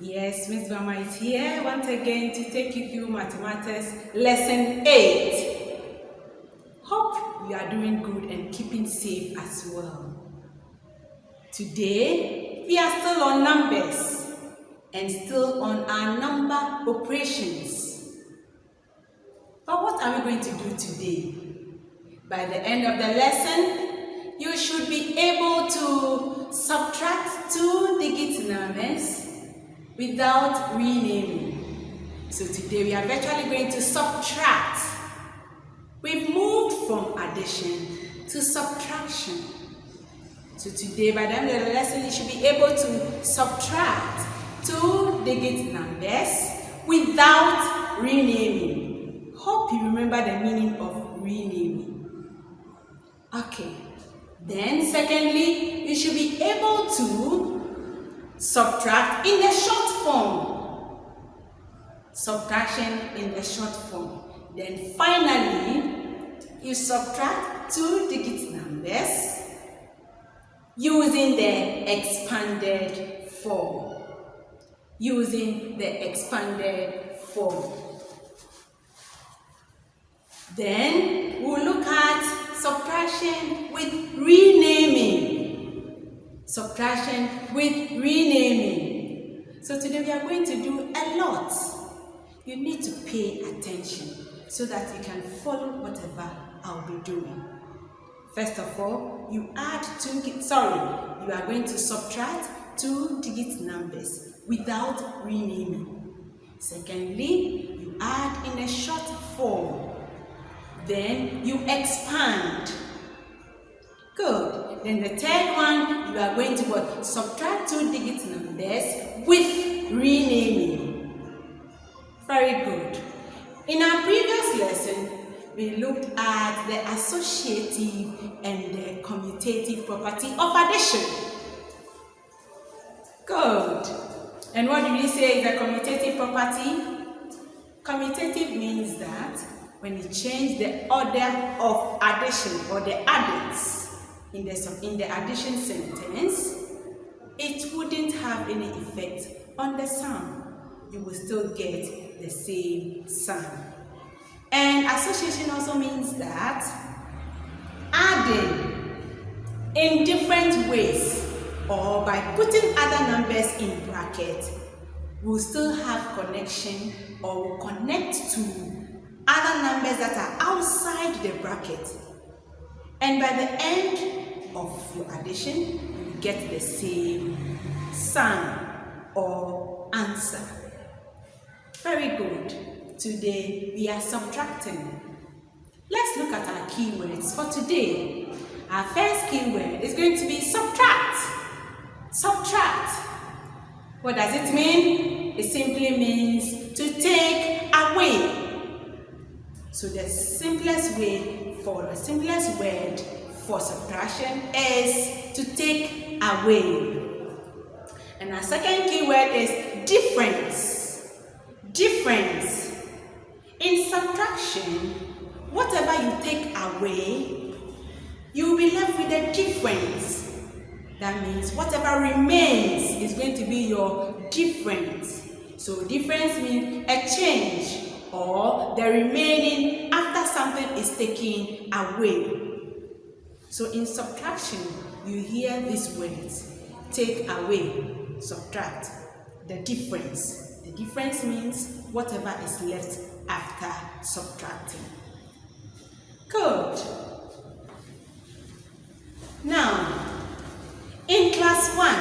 Yes, Miss Mama is here once again to take you through Mathematics Lesson 8. Hope you are doing good and keeping safe as well. Today, we are still on numbers and still on our number operations. But what are we going to do today? By the end of the lesson, you should be able to subtract two-digit numbers without renaming. So today we are virtually going to subtract. We've moved from addition to subtraction. So today, by the end of the lesson, you should be able to subtract two-digit numbers without renaming. Hope you remember the meaning of renaming. Okay. Then secondly, you should be able to subtract in the short form. Subtraction in the short form. Then finally, you subtract two-digit numbers using the expanded form. Using the expanded form. Then we'll look at subtraction with renaming. Subtraction with renaming. So today we are going to do a lot. You need to pay attention so that you can follow whatever I'll be doing. First of all, you are going to subtract two-digit numbers without renaming. Secondly, you add in a short form. Then you expand. Good. Then the third one, you are going to subtract two-digit numbers with renaming. Very good. In our previous lesson, we looked at the associative and the commutative property of addition. Good. And what do we say is the commutative property? Commutative means that when you change the order of addition or the addends in the addition sentence, it wouldn't have any effect on the sum. You will still get the same sum. And association also means that adding in different ways or by putting other numbers in bracket will still have connection or will connect to other numbers that are outside the bracket. And by the end of your addition, you get the same sum or answer. Very good. Today we are subtracting. Let's look at our keywords for today. Our first keyword is going to be subtract. Subtract. What does it mean? It simply means to take away. So the simplest word for subtraction is to take away. And our second keyword is difference. Difference. In subtraction, whatever you take away, you will be left with a difference. That means whatever remains is going to be your difference. So difference means a change or the remaining after something is taken away. So in subtraction, you hear these words: take away, subtract, the difference. The difference means whatever is left after subtracting. Good. Now, in class 1,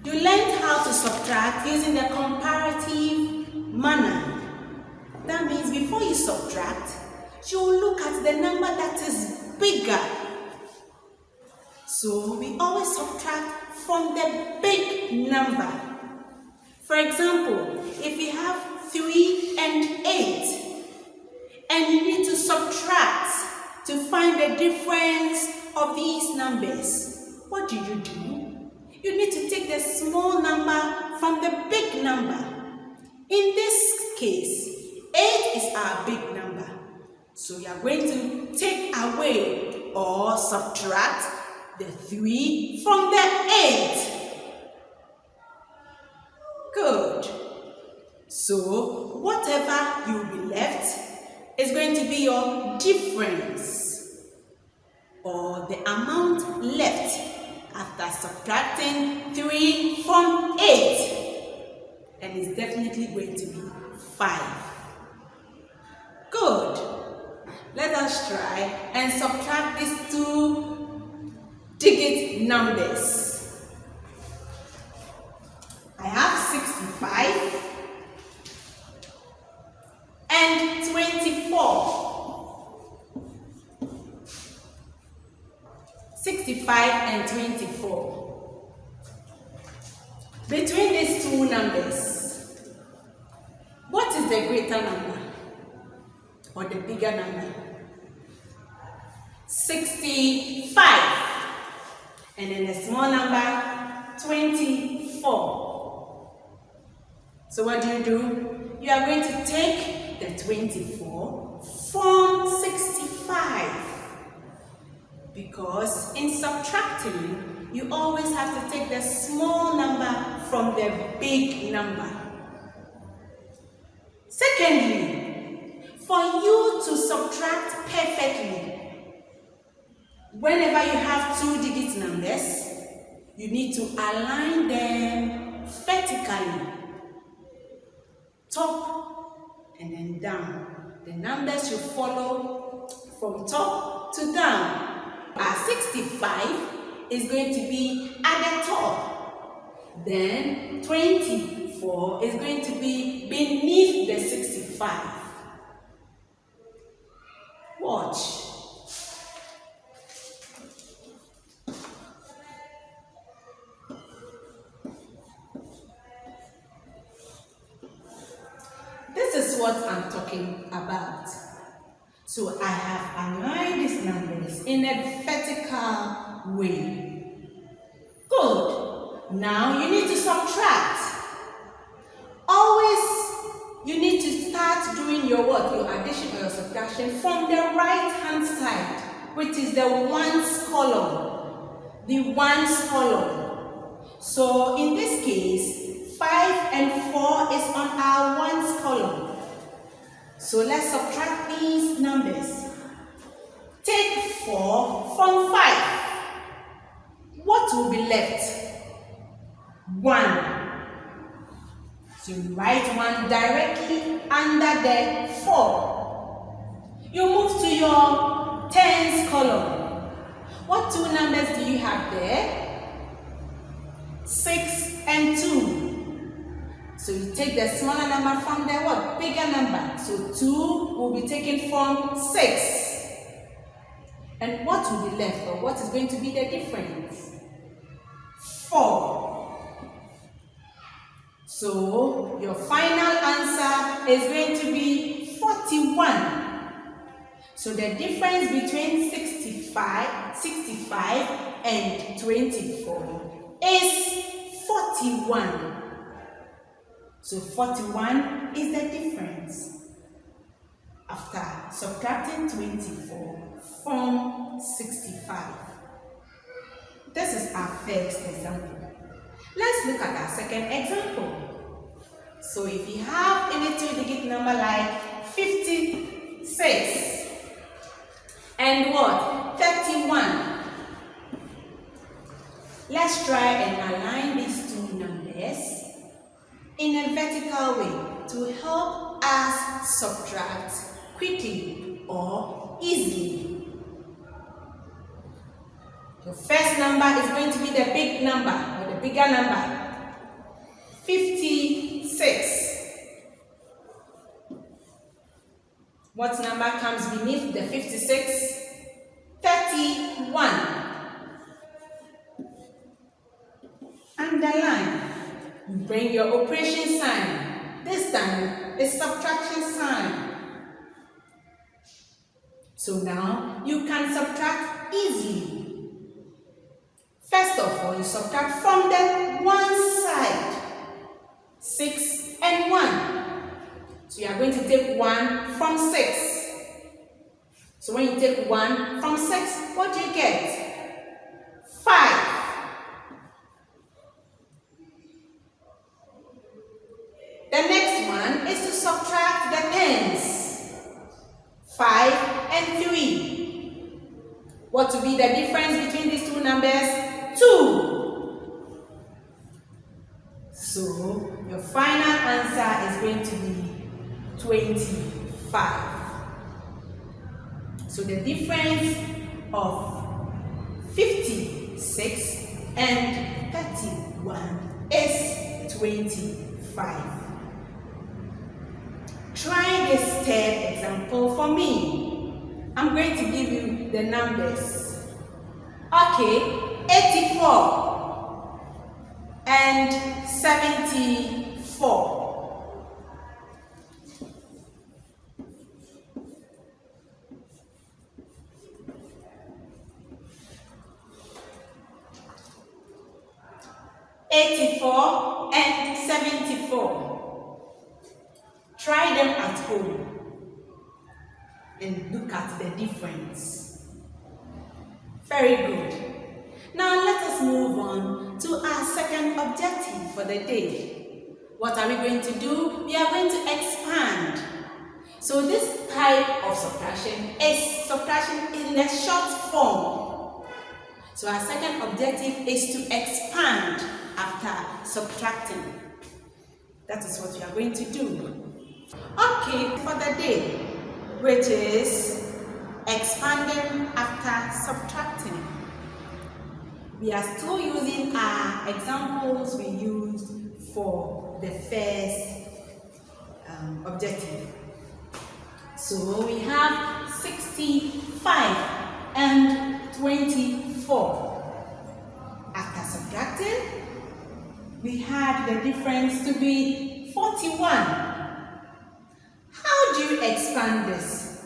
you learned how to subtract using the comparative manner. That means before you subtract, you will look at the number that is bigger. So we always subtract from the big number. For example, if we have 3 and 8, and you need to subtract to find the difference of these numbers, what do? You need to take the small number from the big number. In this case, 8 is our big number. So you are going to take away or subtract the 3 from the 8. So whatever you will be left is going to be your difference, or the amount left after subtracting 3 from 8, and it's definitely going to be 5. Good. Let us try and subtract these 2-digit numbers. I have 65 and 24. 65 and 24. Between these 2 numbers, what is the greater number or the bigger number? 65. And then the small number, 24. So what do? You are going to take the 24 from 65. Because in subtracting, you always have to take the small number from the big number. Secondly, for you to subtract perfectly, whenever you have 2-digit numbers, you need to align them vertically, top and then down. The numbers should follow from top to down. Our 65 is going to be at the top. Then 24 is going to be beneath the 65. Watch. This is what I'm talking about. So I have aligned these numbers in a vertical way. Good. Now you need to subtract. Always you need to start doing your what? Your addition or your subtraction from the right hand side, which is the ones column. The ones column. So in this case, 5 and 4 is on our ones column. So let's subtract these numbers. Take 4 from 5. What will be left? 1. So you write 1 directly under the 4. You move to your tens column. What 2 numbers do you have there? 6 and 2. So you take the smaller number from the what? Bigger number. So 2 will be taken from 6. And what will be left, or what is going to be the difference? 4. So your final answer is going to be 41. So the difference between 65 and 24 is 41. So 41 is the difference after subtracting 24 from 65. This is our first example. Let's look at our second example. So if you have any 2-digit number like 56 and what? 31. Let's try and align these 2 numbers in a vertical way to help us subtract quickly or easily. The first number is going to be the big number or the bigger number. 56. What number comes beneath the 56? 31. Underline. You bring your operation sign. This time is subtraction sign. So now you can subtract easily. First of all, you subtract from the one side. 6 and 1. So you are going to take 1 from 6. So when you take 1 from 6, what do you get? 5. The next one is to subtract the tens. 5 and 3. What will be the difference between these two numbers? 2. So your final answer is going to be 25. So the difference of 56 and 31 is 25. Try this third example for me. I'm going to give you the numbers. Okay, 84 and 74. 84 and 74. Try them at home and look at the difference. Very good. Now let us move on to our second objective for the day. What are we going to do? We are going to expand. So this type of subtraction is subtraction in the short form. So our second objective is to expand after subtracting. That is what we are going to do. Okay, for the day, which is expanding after subtracting. We are still using our examples we used for the first objective. So we have 65 and 24. After subtracting, we had the difference to be 41. How do you expand this?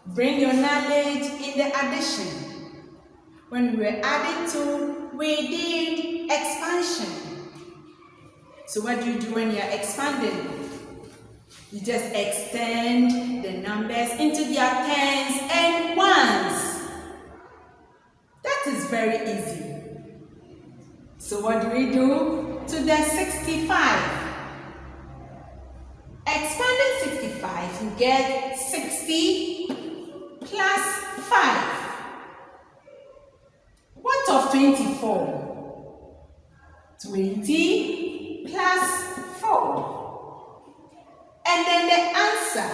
Bring your knowledge in the addition. When we were adding 2, we did expansion. So what do you do when you are expanding? You just extend the numbers into their tens and ones. That is very easy. So what do we do to the 65? Expanding 65, you get 60 plus 5. What of 24? 20 plus 4. And then the answer,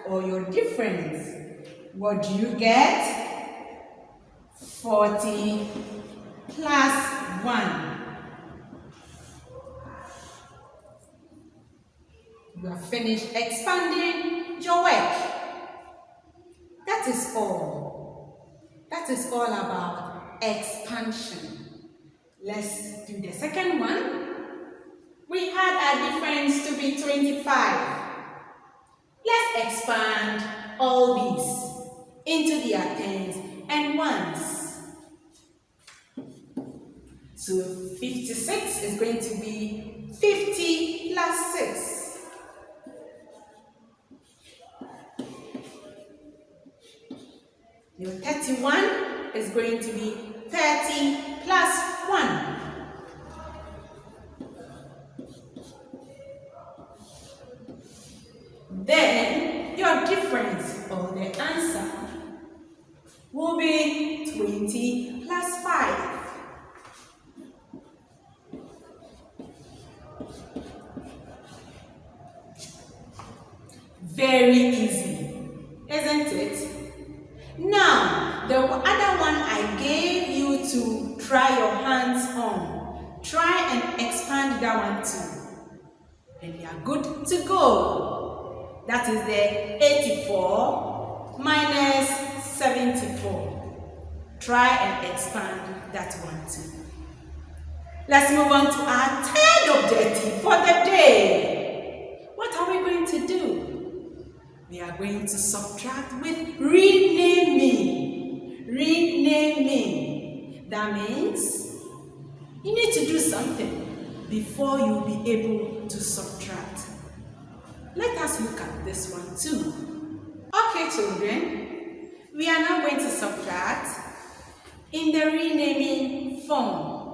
or your difference, what do you get? 40 plus 1. You have finished expanding your work. That is all. That is all about expansion. Let's do the second one. We had our difference to be 25. Let's expand all these into their tens and ones. So 56 is going to be 50 plus 6. Your 31 is going to be 30 plus 1. Then your difference, or the answer, will be 20 plus 5. Very easy, isn't it? Now, the other one I gave you to try your hands on. Try and expand that one too. And you are good to go. That is the 84 minus 74. Try and expand that one too. Let's move on to our third objective for the day. What are we going to do? We are going to subtract with renaming. Renaming. That means you need to do something before you'll be able to subtract. Let us look at this one too. Okay, children, we are now going to subtract in the renaming form.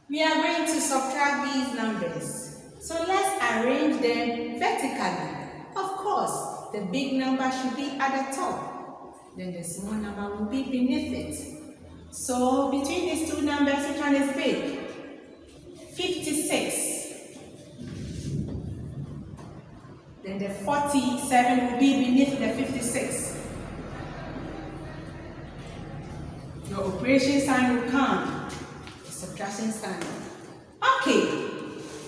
We are going to subtract these numbers. So let's arrange them vertically. Of course, the big number should be at the top. Then the small number will be beneath it. So between these two numbers, which one is big? 56. Then the 47 will be beneath the 56. Your operation sign will come, the subtraction sign. Okay,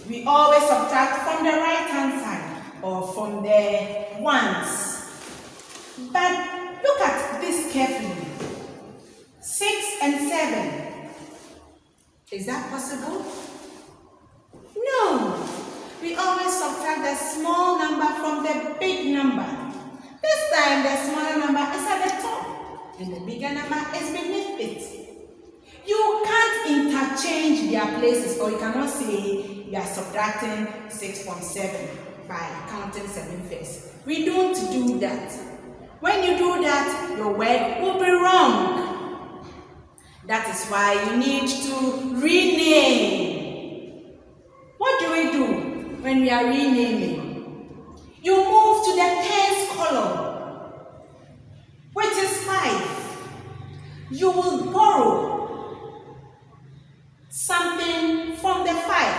we always subtract from the right hand side or from the ones. But look at this carefully. 6 and 7. Is that possible? No. We always subtract the small number from the big number. This time the smaller number is at the top and the bigger number is beneath it. You can't interchange their places, or you cannot say you are subtracting 6 from 7 by counting 7 first. We don't do that. When you do that, your word will be wrong. That is why you need to rename. What do we do when we are renaming? You move to the tens column, which is 5. You will borrow something from the 5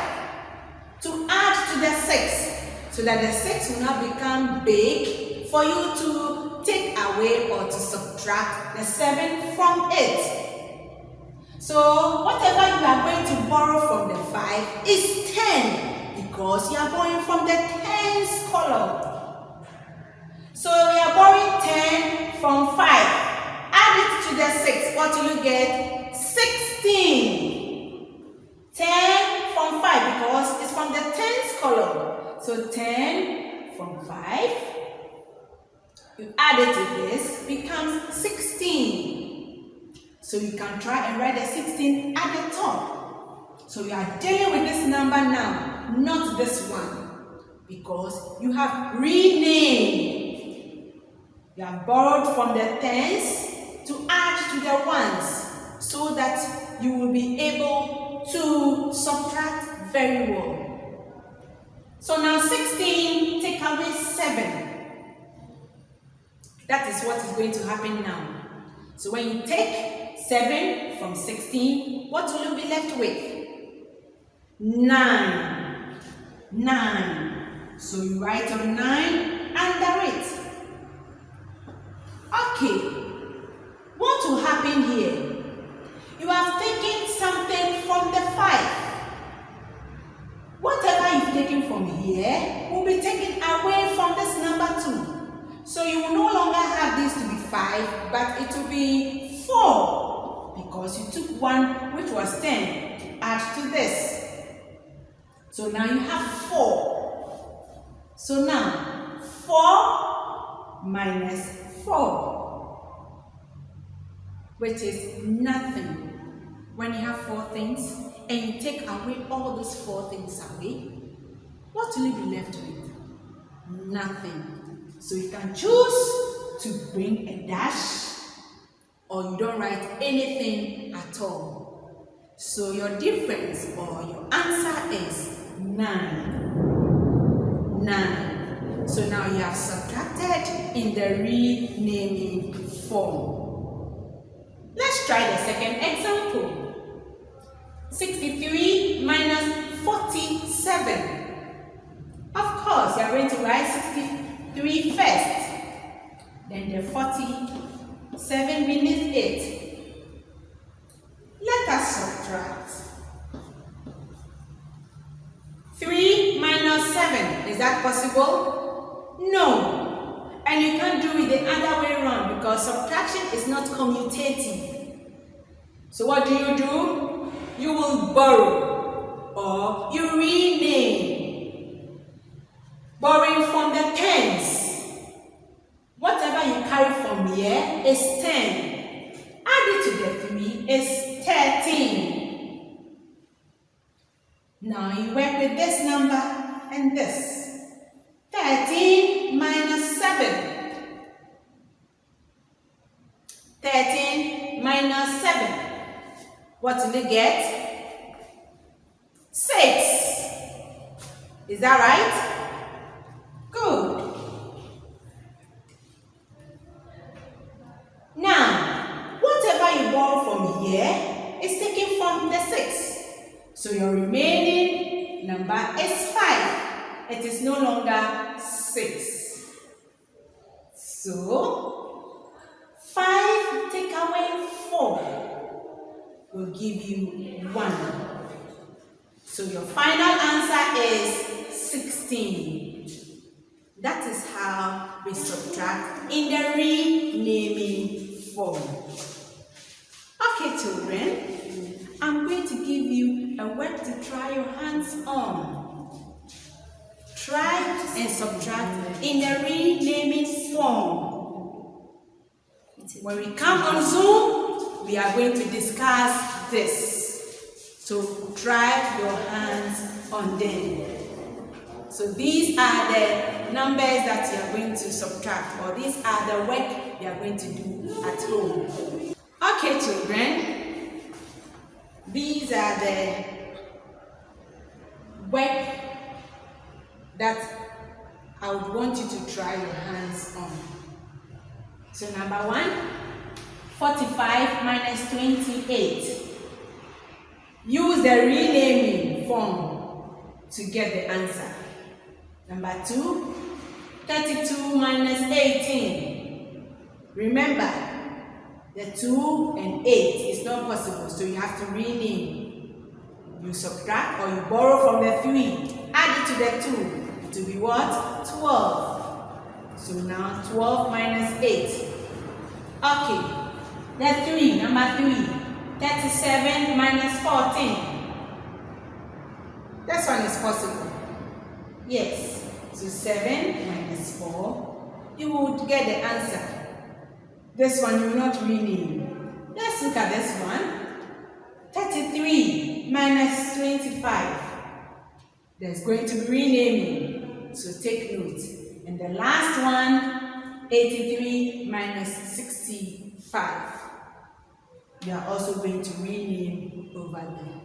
to add to the 6, so that the 6 will not become big for you to take away or to subtract the 7 from it. So whatever you are going to borrow from the 5 is 10, because you are borrowing from the tens column. So we are borrowing 10 from 5. Add it to the 6. What will you get? 16. 10 from 5, because it's from the tens column. So 10 from 5, you add it to this, becomes 16. So you can try and write the 16 at the top. So you are dealing with this number now, not this one, because you have renamed. You have borrowed from the tens to add to the ones, so that you will be able to subtract very well. So now 16, take away 7. That is what is going to happen now. So when you take 7 from 16, what will you be left with? 9. 9. So you write on 9 under it. Okay. What will happen here? You have taken something from the 5. Whatever you've taken from here will be taken away from this number 2. So you will no longer have this to be 5, but it will be 4, because you took one which was 10 to add to this. So now you have 4. So now 4 minus 4, which is nothing. When you have 4 things and you take away all those 4 things away, what will you be left with? Nothing. So you can choose to bring a dash, or you don't write anything at all. So your difference or your answer is 9. 9. So now you have subtracted in the renaming form. Let's try the second example. 63 minus 47. Of course, you are going to write 63 first, then the 47 beneath it. Let us subtract. 3 minus 7. Is that possible? No. And you can't do it the other way around, because subtraction is not commutative. So what do? You will borrow, or you rename. Borrowing from the tens. Whatever you carry from here is 10. Add it to the 3 is 13. Now you work with this number and this. 13 minus 7. 13 minus 7. What will you get? 6. Is that right? Good. Now, whatever you borrow from here is taken from the 6. So your remaining number is 5. It is no longer 6. So, 5 take away 4 will give you 1. So your final answer is 16. That is how we subtract in the renaming form. Okay, children, I'm going to give you a work to try your hands on. Try and subtract in the renaming form. When we come on Zoom, we are going to discuss this. So try your hands on them. So these are the numbers that you are going to subtract, or these are the work you are going to do at home. Okay, children, these are the work that I would want you to try your hands on. So number 1, 45 minus 28. Use the renaming form to get the answer. Number 2, 32 minus 18. Remember, the 2 and 8 is not possible, so you have to rename. You subtract or you borrow from the 3, add it to the 2 to be what? 12. So now 12 minus 8. Okay, the 3, number 3. 37 minus 14. This one is possible. Yes. So 7 minus 4. You would get the answer. This one you will not rename. Let's look at this one. 33 minus 25. There's going to be renaming. So take note. And the last one, 83 minus 65. You are also going to rename over there.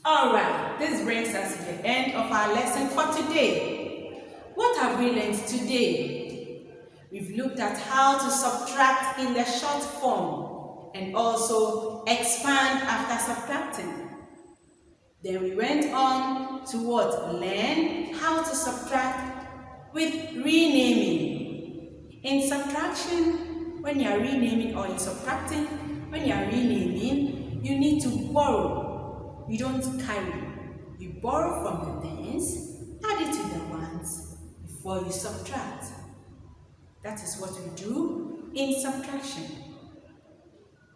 Alright, this brings us to the end of our lesson for today. What have we learned today? We've looked at how to subtract in the short form and also expand after subtracting. Then we went on to learn how to subtract with renaming. In subtraction, when you are renaming or in subtracting, when you are renaming, you need to borrow. You don't carry. You borrow from the things, add it to the ones before you subtract. That is what we do in subtraction.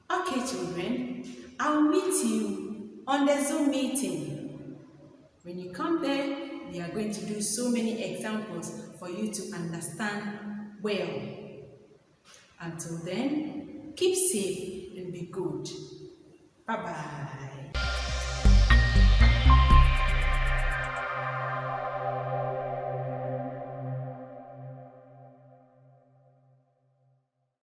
Okay, children, I'll meet you on the Zoom meeting. When you come there, we are going to do so many examples for you to understand well. Until then, keep safe and be good. Bye-bye.